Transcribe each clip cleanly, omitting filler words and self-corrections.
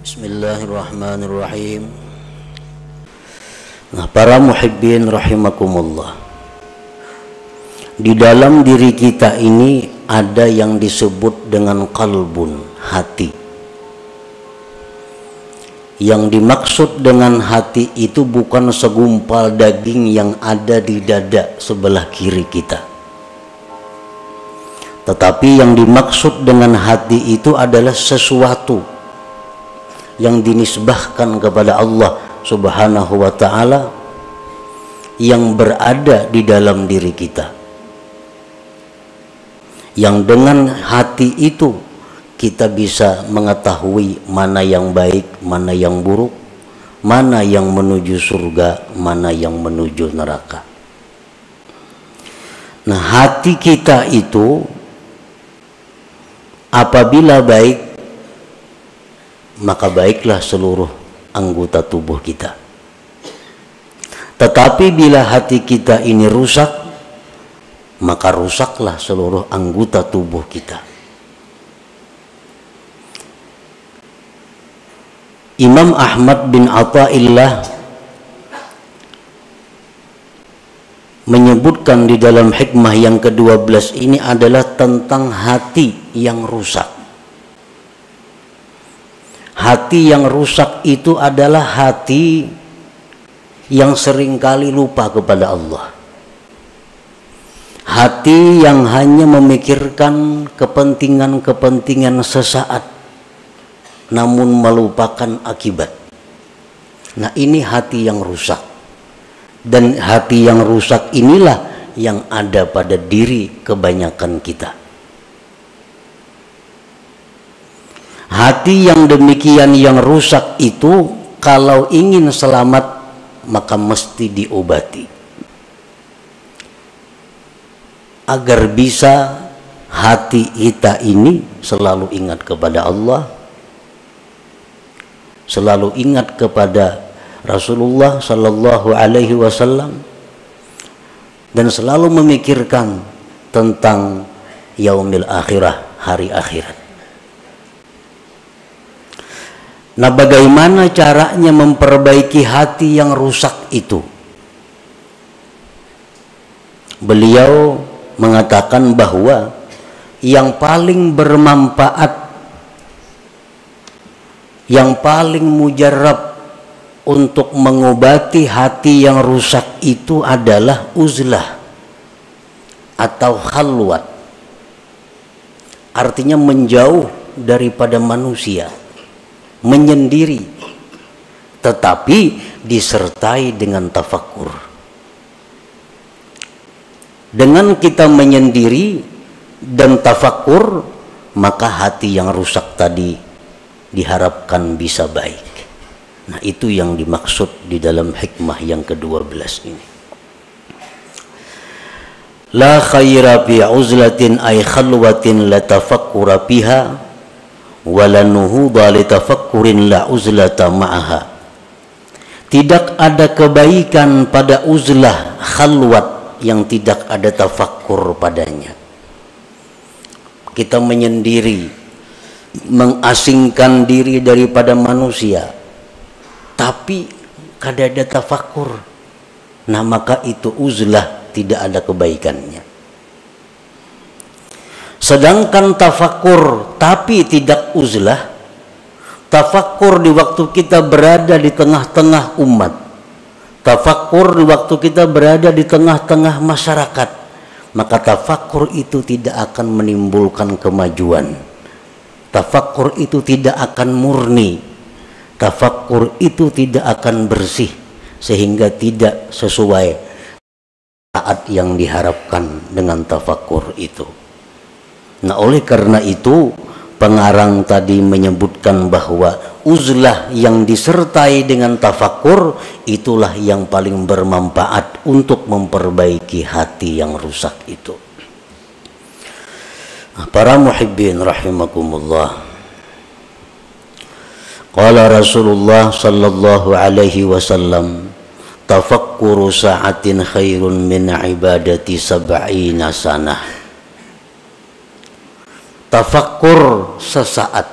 Bismillahirrahmanirrahim. Nah, para muhibbin rahimakumullah, di dalam diri kita ini ada yang disebut dengan qalbun, hati. Yang dimaksud dengan hati itu bukan segumpal daging yang ada di dada sebelah kiri kita, tetapi yang dimaksud dengan hati itu adalah sesuatu yang dinisbahkan kepada Allah Subhanahu wa ta'ala yang berada di dalam diri kita, yang dengan hati itu kita bisa mengetahui mana yang baik, mana yang buruk, mana yang menuju surga, mana yang menuju neraka. Nah, hati kita itu apabila baik, maka baiklah seluruh anggota tubuh kita. Tetapi bila hati kita ini rusak, maka rusaklah seluruh anggota tubuh kita. Imam Ahmad bin Athaillah menyebutkan di dalam hikmah yang ke-12 ini adalah tentang hati yang rusak. Hati yang rusak itu adalah hati yang seringkali lupa kepada Allah. Hati yang hanya memikirkan kepentingan-kepentingan sesaat, namun melupakan akibat. Nah, ini hati yang rusak. Dan hati yang rusak inilah yang ada pada diri kebanyakan kita. Hati yang demikian yang rusak itu kalau ingin selamat maka mesti diobati, agar bisa hati kita ini selalu ingat kepada Allah, selalu ingat kepada Rasulullah Sallallahu Alaihi Wasallam, dan selalu memikirkan tentang yaumil akhirah, hari akhirat. Nah, bagaimana caranya memperbaiki hati yang rusak itu? Beliau mengatakan bahwa yang paling bermanfaat, yang paling mujarab untuk mengobati hati yang rusak itu adalah uzlah atau khalwat. Artinya menjauh daripada manusia, menyendiri, tetapi disertai dengan tafakkur. Dengan kita menyendiri dan tafakkur, maka hati yang rusak tadi diharapkan bisa baik. Nah, itu yang dimaksud di dalam hikmah yang ke-12 ini. La khaira fi uzlatin ay khalwatin la tafakkura fiha wala nuhuda li tafakkurin la uzlata ma'aha. Tidak ada kebaikan pada uzlah, khalwat, yang tidak ada tafakkur padanya. Kita menyendiri, mengasingkan diri daripada manusia, tapi kada ada tafakkur. Nah, maka itu uzlah, tidak ada kebaikannya. Sedangkan tafakkur tapi tidak uzlah, tafakkur di waktu kita berada di tengah-tengah umat, tafakkur di waktu kita berada di tengah-tengah masyarakat, maka tafakkur itu tidak akan menimbulkan kemajuan. Tafakkur itu tidak akan murni, tafakkur itu tidak akan bersih, sehingga tidak sesuai saat yang diharapkan dengan tafakkur itu. Nah, oleh karena itu pengarang tadi menyebutkan bahwa uzlah yang disertai dengan tafakkur itulah yang paling bermanfaat untuk memperbaiki hati yang rusak itu. Nah, para muhibbin rahimakumullah, qala Rasulullah sallallahu alaihi wasallam, tafakkuru sa'atin khairun min ibadati sab'ina sanah. Tafakkur sesaat,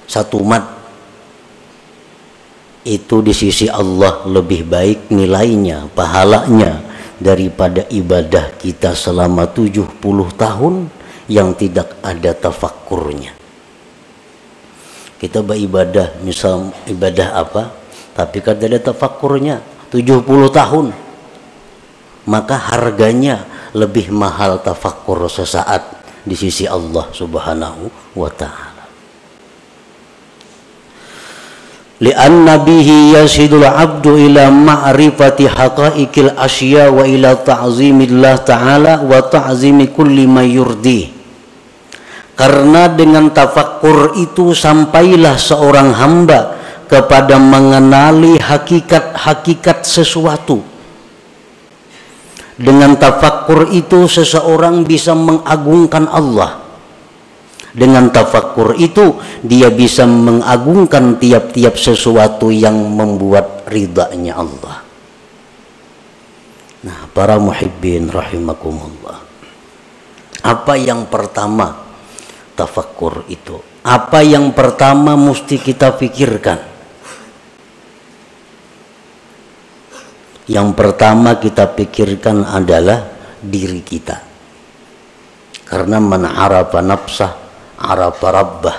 satu mat, itu di sisi Allah lebih baik nilainya, pahalanya daripada ibadah kita selama 70 tahun yang tidak ada tafakkurnya. Kita beribadah, misal ibadah apa, tapi kan ada tafakkurnya 70 tahun, maka harganya lebih mahal tafakkur sesaat di sisi Allah Subhanahu wa ta'ala. Li'anna bihi yasidul abdu ila ma'rifati haqa'iqil asya wa ila ta'zimillah ta'ala wa ta'zimi kulli ma yurdi. Karena dengan tafakkur itu sampailah seorang hamba kepada mengenali hakikat-hakikat sesuatu. Dengan tafakkur itu seseorang bisa mengagungkan Allah. Dengan tafakkur itu dia bisa mengagungkan tiap-tiap sesuatu yang membuat ridhanya Allah. Nah, para muhibbin rahimakumullah, apa yang pertama tafakkur itu? Apa yang pertama mesti kita pikirkan? Yang pertama kita pikirkan adalah diri kita. Karena man arafa nafsah arafa rabbah.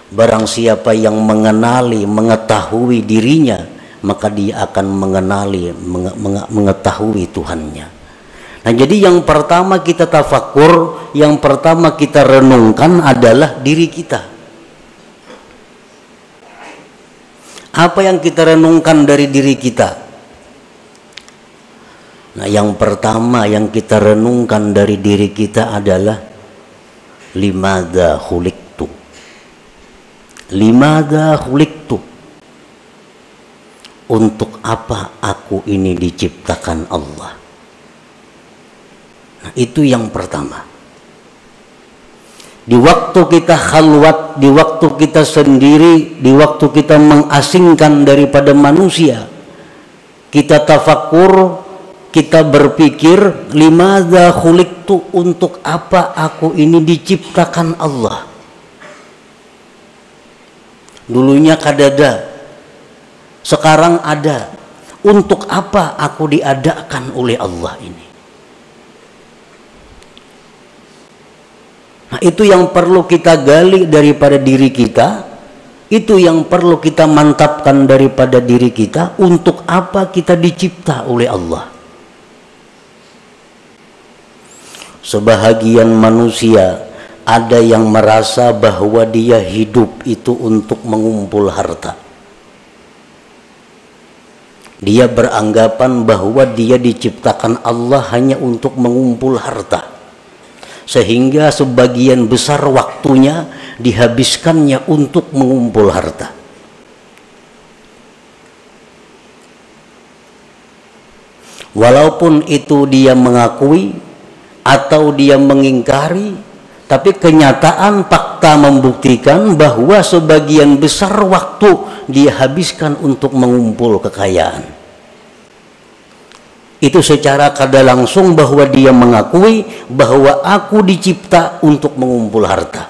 Barang siapa yang mengenali, mengetahui dirinya, maka dia akan mengenali, mengetahui Tuhannya. Nah, jadi yang pertama kita tafakkur, yang pertama kita renungkan adalah diri kita. Apa yang kita renungkan dari diri kita? Nah, yang pertama yang kita renungkan dari diri kita adalah limadza khuliqtu. Limadza khuliqtu. Untuk apa aku ini diciptakan Allah? Nah, itu yang pertama. Di waktu kita khalwat, di waktu kita sendiri, di waktu kita mengasingkan daripada manusia, kita tafakkur, kita berpikir, limadza khuliqtu, untuk apa aku ini diciptakan Allah? Dulunya kadada, sekarang ada. Untuk apa aku diadakan oleh Allah ini? Nah, itu yang perlu kita gali daripada diri kita. Itu yang perlu kita mantapkan daripada diri kita. Untuk apa kita dicipta oleh Allah? Sebahagian manusia ada yang merasa bahwa dia hidup itu untuk mengumpul harta. Dia beranggapan bahwa dia diciptakan Allah hanya untuk mengumpul harta. Sehingga sebagian besar waktunya dihabiskannya untuk mengumpul harta. Walaupun itu dia mengakui atau dia mengingkari, tapi kenyataan fakta membuktikan bahwa sebagian besar waktu dia habiskan untuk mengumpul kekayaan. Itu secara kada langsung bahwa dia mengakui bahwa aku dicipta untuk mengumpul harta.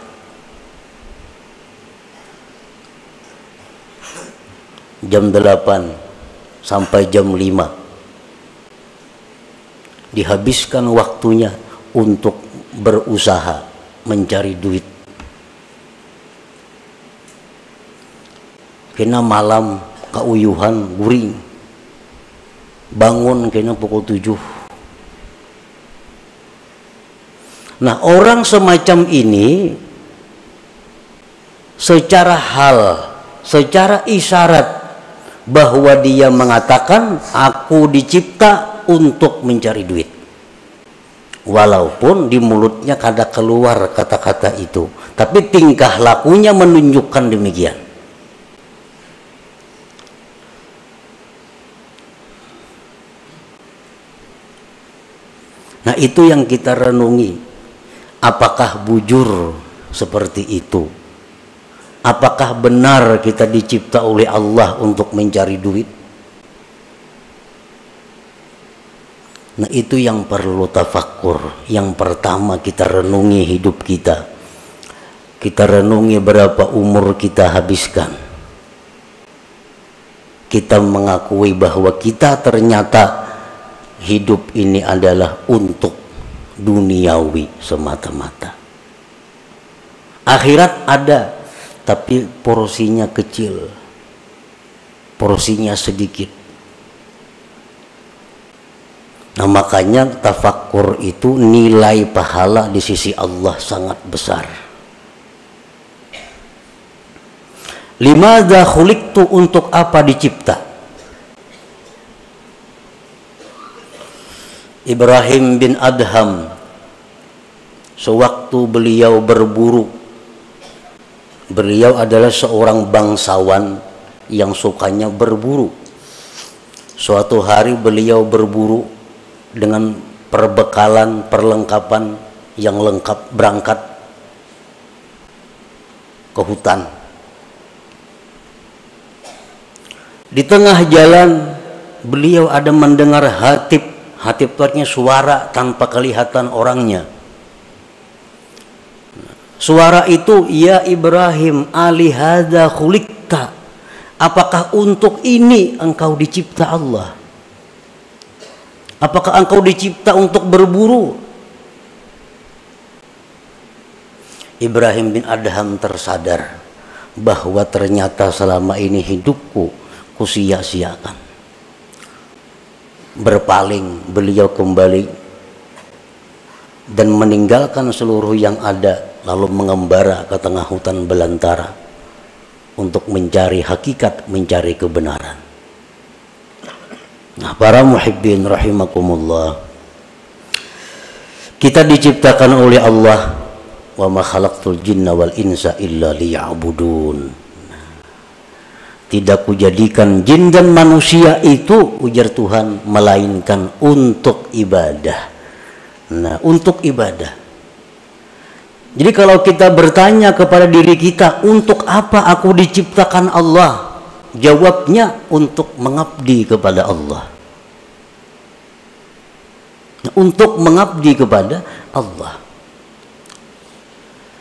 Jam 8 sampai jam 5 dihabiskan waktunya untuk berusaha mencari duit. Kena malam kauyuhan guring, bangun kena pukul 7. Nah, orang semacam ini secara hal, secara isyarat bahwa dia mengatakan aku dicipta untuk mencari duit. Walaupun di mulutnya kada keluar kata-kata itu, tapi tingkah lakunya menunjukkan demikian. Nah, itu yang kita renungi. Apakah bujur seperti itu? Apakah benar kita dicipta oleh Allah untuk mencari duit? Nah, itu yang perlu tafakkur. Yang pertama kita renungi hidup kita. Kita renungi berapa umur kita habiskan. kita mengakui bahwa kita ternyata hidup ini adalah untuk duniawi semata-mata. Akhirat ada, tapi porsinya kecil, porsinya sedikit. Nah, makanya tafakkur itu nilai pahala di sisi Allah sangat besar. Limadza khuliqtu, untuk apa dicipta? Ibrahim bin Adham, sewaktu beliau berburu, beliau adalah seorang bangsawan yang sukanya berburu. Suatu hari beliau berburu dengan perbekalan, perlengkapan yang lengkap, berangkat ke hutan. Di tengah jalan beliau ada mendengar hatib. Hatib itu artinya suara tanpa kelihatan orangnya. Suara itu, ya Ibrahim, alihada khuliqta, apakah untuk ini engkau dicipta Allah? Apakah engkau dicipta untuk berburu? Ibrahim bin Adham tersadar bahwa ternyata selama ini hidupku kusia-siakan. Berpaling beliau kembali dan meninggalkan seluruh yang ada, lalu mengembara ke tengah hutan belantara untuk mencari hakikat, mencari kebenaran. Nah, para muhibbin rahimakumullah, kita diciptakan oleh Allah, wa ma khalaqtul jinna wal insa illa liya'budun. Tidak kujadikan jin dan manusia itu, ujar Tuhan, melainkan untuk ibadah. Nah, untuk ibadah. Jadi kalau kita bertanya kepada diri kita, untuk apa aku diciptakan Allah? Jawabnya, untuk mengabdi kepada Allah. Untuk mengabdi kepada Allah.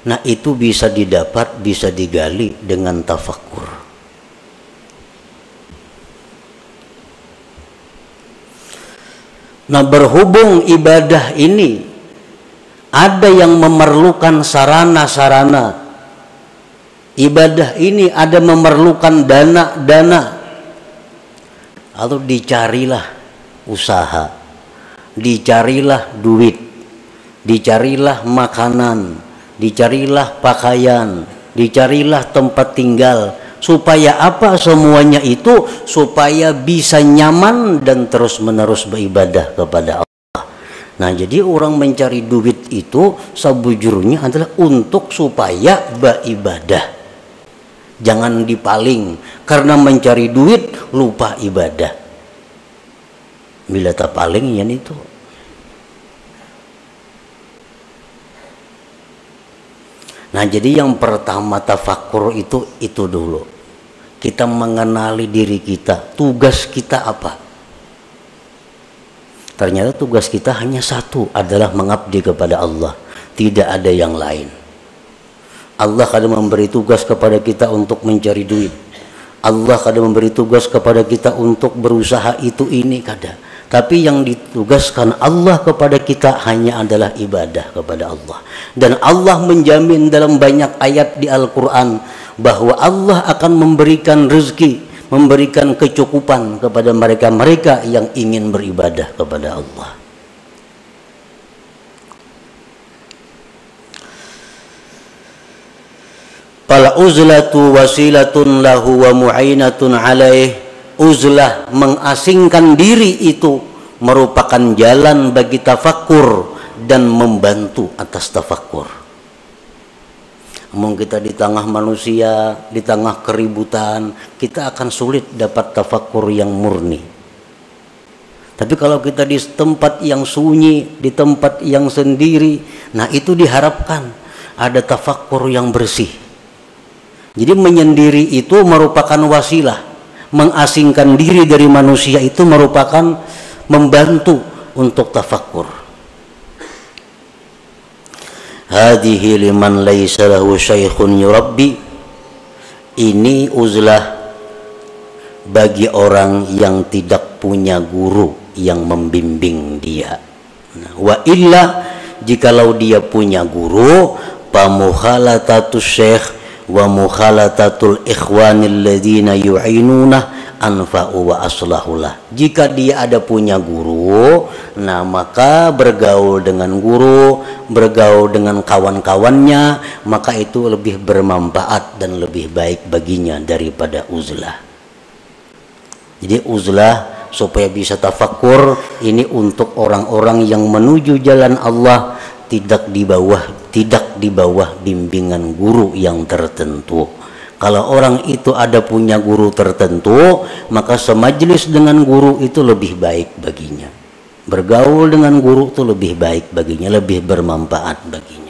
Nah, itu bisa didapat, bisa digali dengan tafakkur. Nah, berhubung ibadah ini ada yang memerlukan sarana-sarana, ibadah ini ada memerlukan dana-dana, lalu dicarilah usaha, dicarilah duit, dicarilah makanan, dicarilah pakaian, dicarilah tempat tinggal. Supaya apa semuanya itu? Supaya bisa nyaman dan terus-menerus beribadah kepada Allah. Nah, jadi orang mencari duit itu sebujurnya adalah untuk supaya beribadah. Jangan dipaling karena mencari duit lupa ibadah. Bila tak paling ya itu. Nah, jadi yang pertama tafakkur itu dulu. Kita mengenali diri kita, tugas kita apa? Ternyata tugas kita hanya satu, adalah mengabdi kepada Allah. Tidak ada yang lain. Allah kadang memberi tugas kepada kita untuk mencari duit. Allah kadang memberi tugas kepada kita untuk berusaha itu ini kadang. Tapi yang ditugaskan Allah kepada kita hanya adalah ibadah kepada Allah. Dan Allah menjamin dalam banyak ayat di Al-Quran bahwa Allah akan memberikan rezeki, memberikan kecukupan kepada mereka-mereka yang ingin beribadah kepada Allah. Fal uzlatu wasilatun lahu wa mu'inatun alaih. Uzlah, mengasingkan diri, itu merupakan jalan bagi tafakkur dan membantu atas tafakkur. Namun kita di tengah manusia, di tengah keributan, kita akan sulit dapat tafakkur yang murni. Tapi kalau kita di tempat yang sunyi, di tempat yang sendiri, nah itu diharapkan ada tafakkur yang bersih. Jadi menyendiri itu merupakan wasilah. Mengasingkan diri dari manusia itu merupakan membantu untuk tafakkur. Hadhihi liman laisa lahu syaikhun yurabbi. Ini uzlah bagi orang yang tidak punya guru yang membimbing dia. Nah, wa illa, jikalau dia punya guru, pamukhalatatus syekh wa mukhalatatul ikhwanil ladzina yu'inunah anfa'u wa aslahulah. Jika dia ada punya guru, nah maka bergaul dengan guru, bergaul dengan kawan-kawannya, maka itu lebih bermanfaat dan lebih baik baginya daripada uzlah. Jadi uzlah supaya bisa tafakur, ini untuk orang-orang yang menuju jalan Allah, tidak di bawah bimbingan guru yang tertentu. Kalau orang itu ada punya guru tertentu, maka semajlis dengan guru itu lebih baik baginya. Bergaul dengan guru itu lebih baik baginya, lebih bermanfaat baginya.